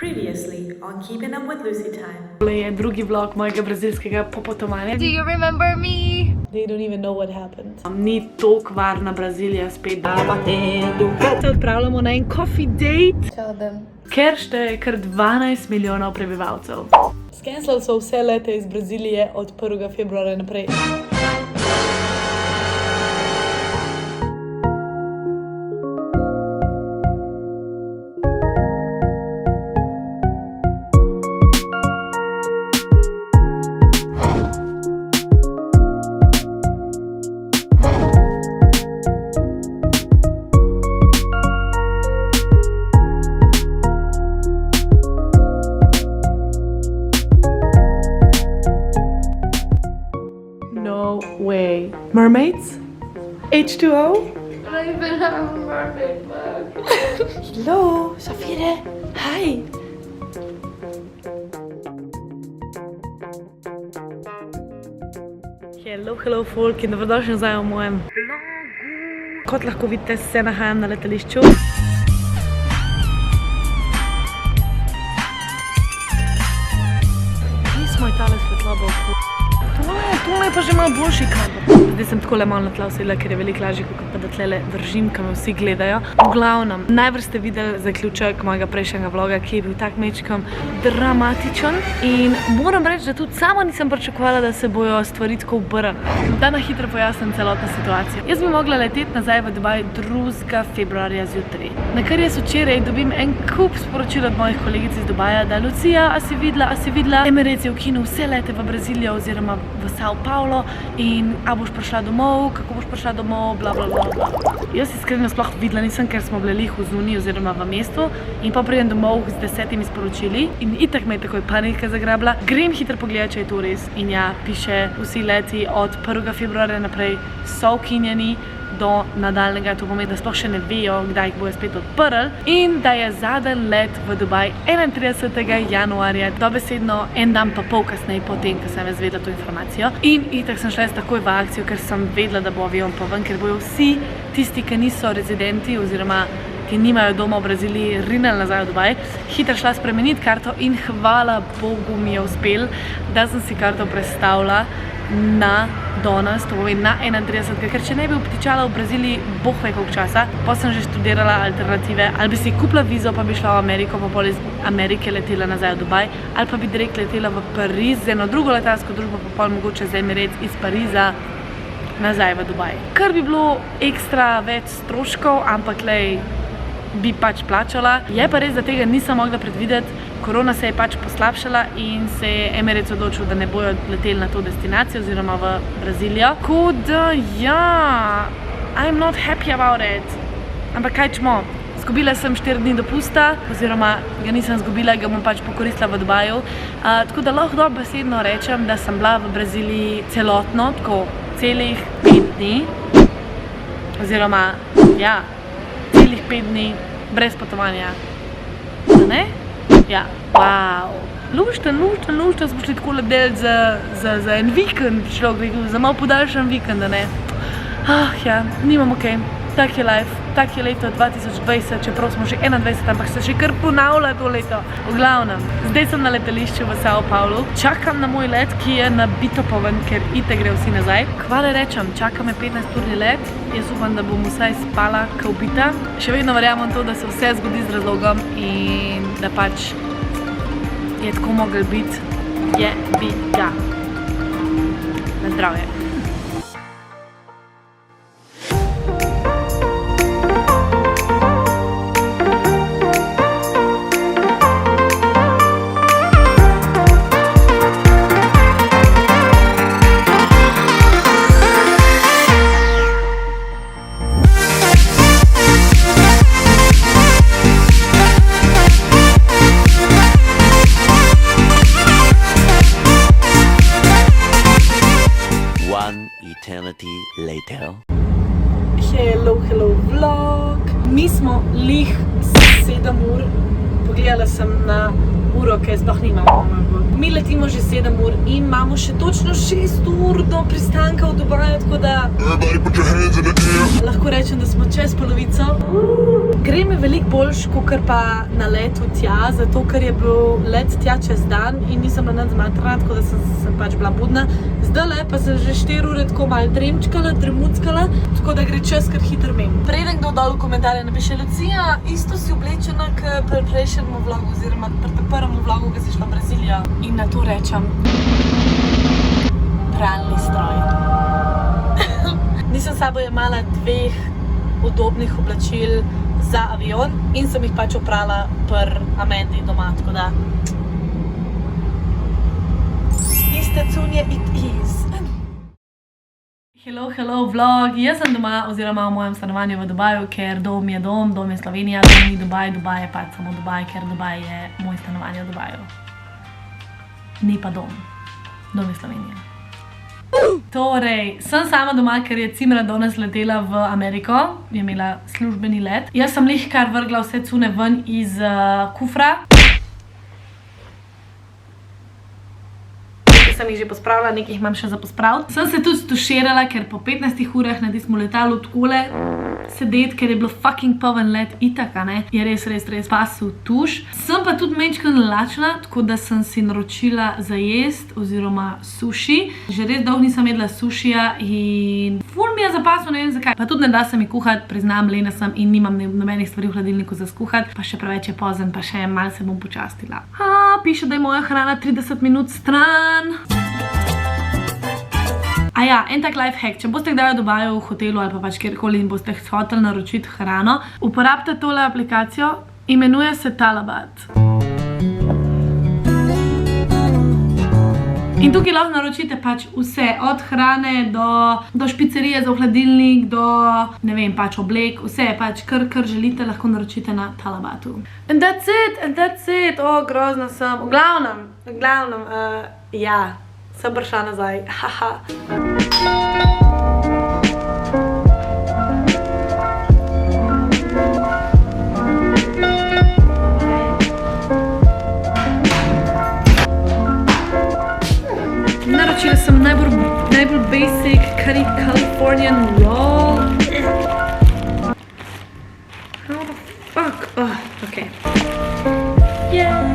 Previously on Keeping Up with Lucy Time. Tole je drugi vlog mojega brazilskega popotovanja. Do you remember me? They don't even know what happened. Ni toliko varna Brazilija spet. Se odpravljamo na en coffee date. Tell them. Ker šteje kar 12 milijonov prebivalcev. Skenslali so vse lete iz Brazilije od 1. februarja naprej. No way. Mermaids? H2O? I even have a mermaid mug. Hello, Safire. Hi. Hello folk in dobrodošli nazaj v mojem vlogu. Kot lahko vidite, se nahajam na letališču. Kje smo je tale svetloba v Tole je pa že malo boljši kadr. Zdaj sem takole malo na tla usedla, ker je veliko lažje, kot pa da tlele držim, ko me vsi gledajo. V glavnem, najbrž ste videli zaključek mojega prejšnjega vloga, ki je bil tak mečkam dramatičen. In moram reči, da tudi sama nisem pričakovala, da se bojo stvari tako obrnile. Da na hitro pojasnim celotno situacijo. Jaz bi mogla leteti nazaj v Dubaj 2. februarja zjutraj. Na kar jaz včeraj dobim en kup sporočil od mojih kolegic iz Dubaja, da Lucija, a si videla? Emirates je ukinil vse lete v Brazilijo oziroma v Sao Paulo in a boš prišla domov, kako boš prišla domov, bla bla bla bla. Jaz iskreno sploh videla nisem, ker smo bili v zuniji oziroma v mestu in pa pridem domov z 10 sporočili in itak me je takoj panika zagrabila. Grem hitro pogledati, če je to res in ja, piše, vsi leti od 1. februarja naprej so ukinjeni do nadaljnega, to pomeni, da sploh še ne vejo, kdaj jih bojo spet odprli in da je zadnji let v Dubaj 31. januarja, dobesedno en dan pa pol kasneje potem, ko sem izvedela to informacijo. In itak sem šla takoj v akcijo, ker sem vedela, da bo avion pa ven, ker bojo vsi tisti, ki niso rezidenti oziroma ki nimajo doma v Braziliji, rinali nazaj v Dubaj, hitro šla spremeniti karto in hvala Bogu mi je uspel, da sem si karto prestavila na danes, to pomeni na 31. Ker če ne bi obtičala v Braziliji boh ve koliko časa, pa sem že študirala alternative, ali bi si kupila vizo, pa bi šla v Ameriko, pa pol iz Amerike letela nazaj v Dubaj, ali pa bi direkt letela v Pariz z eno drugo letalsko družbo, pa pol mogoče z Emirates iz Pariza nazaj v Dubaj. Kar bi bilo ekstra več stroškov, ampak lej, bi pač plačala. Je pa res, da tega nisem mogla predvideti. Korona se je pač poslabšala in se je Emirates odločil, da ne bojo leteli na to destinacijo oziroma v Brazilijo. Tako da, ja, I'm not happy about it. Ampak kaj čmo? Zgubila sem 4 dni dopusta, oziroma ga nisem zgubila, ga bom pač pokoristila v Dubaju. Tako da lahko dobesedno rečem, da sem bila v Braziliji celotno, tako celih 5 dni. Oziroma, ja, celih 5 dni brez potovanja. Da ne? Ja, wow. Lušten smo šli tako delati za en vikend, človek rekel, za malo podaljšan vikend, da ne. Ja, nimam okej. Tak je life, tak je leto 2020, čeprav smo že 21, ampak se še kar ponavlja to leto. V glavnem, zdaj sem na letališču v Sao Paulo, čakam na moj let, ki je nabito poln, ker itak gre vsi nazaj. Hvala rečem, čaka me 15-urni let, jaz upam, da bom vsaj spala kao ubita. Še vedno verjamem to, da se vse zgodi z razlogom in da pač je tako mogel biti, je bi ga. Na zdravje. Eternity later. Hello vlog. Mi smo lih 7 ur. Pogledala sem na uro, ker sploh nimamo. Mi letimo že 7 ur in imamo še točno 6 ur do pristanka v Dubaju, tako da lahko rečem, da smo čez polovico. Gre mi veliko boljš, kakor pa na letu tja, zato ker je bil let tja čez dan in nisem bila nič zmatrana, tako da sem pač bila budna. Zdajle pa sem že 4 ure tako malo tremuckala, tako da gre čas kar hitro mimo. Preden kdo dol v komentarje napiše, Lucija, isto si oblečena k prejšnjemu vlogu, oziroma pri prvemu vlogu, ki si šla v Brazilijo. In na to rečem, pralni stroj. Nisem s sabo jemala 2 udobnih oblačil za avion in sem jih pač oprala pri Amendi doma, tako da iste cunje it is. Hello vlog, jaz sem doma oziroma v mojem stanovanju v Dubaju, ker dom je Slovenija, dom ni Dubaj, Dubaj je pač samo Dubaj, ker Dubaj je moj stanovanje v Dubaju. Ni pa dom je Slovenija. Torej, sem sama doma, ker je Cimra danes letela v Ameriko, je imela službeni let. Jaz sem lih kar vrgla vse cune ven iz kufra. Sem jih že pospravila, nekaj jih imam še za pospraviti. Sem se tudi stuširala, ker po 15 urah na tistem letalu takole sedeti, ker je bilo fucking poln let itak, ne? Je res pasul tuš. Sem pa tudi menčkrat lačna, tako da sem si naročila za jest oziroma suši. Že res dolgo nisem jedla sušija in ful mi je zapasil, ne vem zakaj. Pa tudi ne da se mi kuhati, priznam, lena sem in nimam nobenih stvari v hladilniku za skuhati. Pa še preveč je pozen, pa še malo se bom počastila. Piše, da je moja hrana 30 minut stran. Ja, en tak life hack, če boste kdaj v Dubaju, v hotelu ali pa pač kjerkoli in boste hoteli naročiti hrano, uporabite tole aplikacijo, imenuje se Talabat. In tukaj lahko naročite pač vse, od hrane do špicerije za v hladilnik, do, ne vem, pač oblek, vse pač, kar želite, lahko naročite na Talabatu. And that's it, grozna sem. V glavnem, ja. Sem prišla nazaj, haha. Naročila sem najbolj basic Californian roll. How the fuck? Okay. Yeah.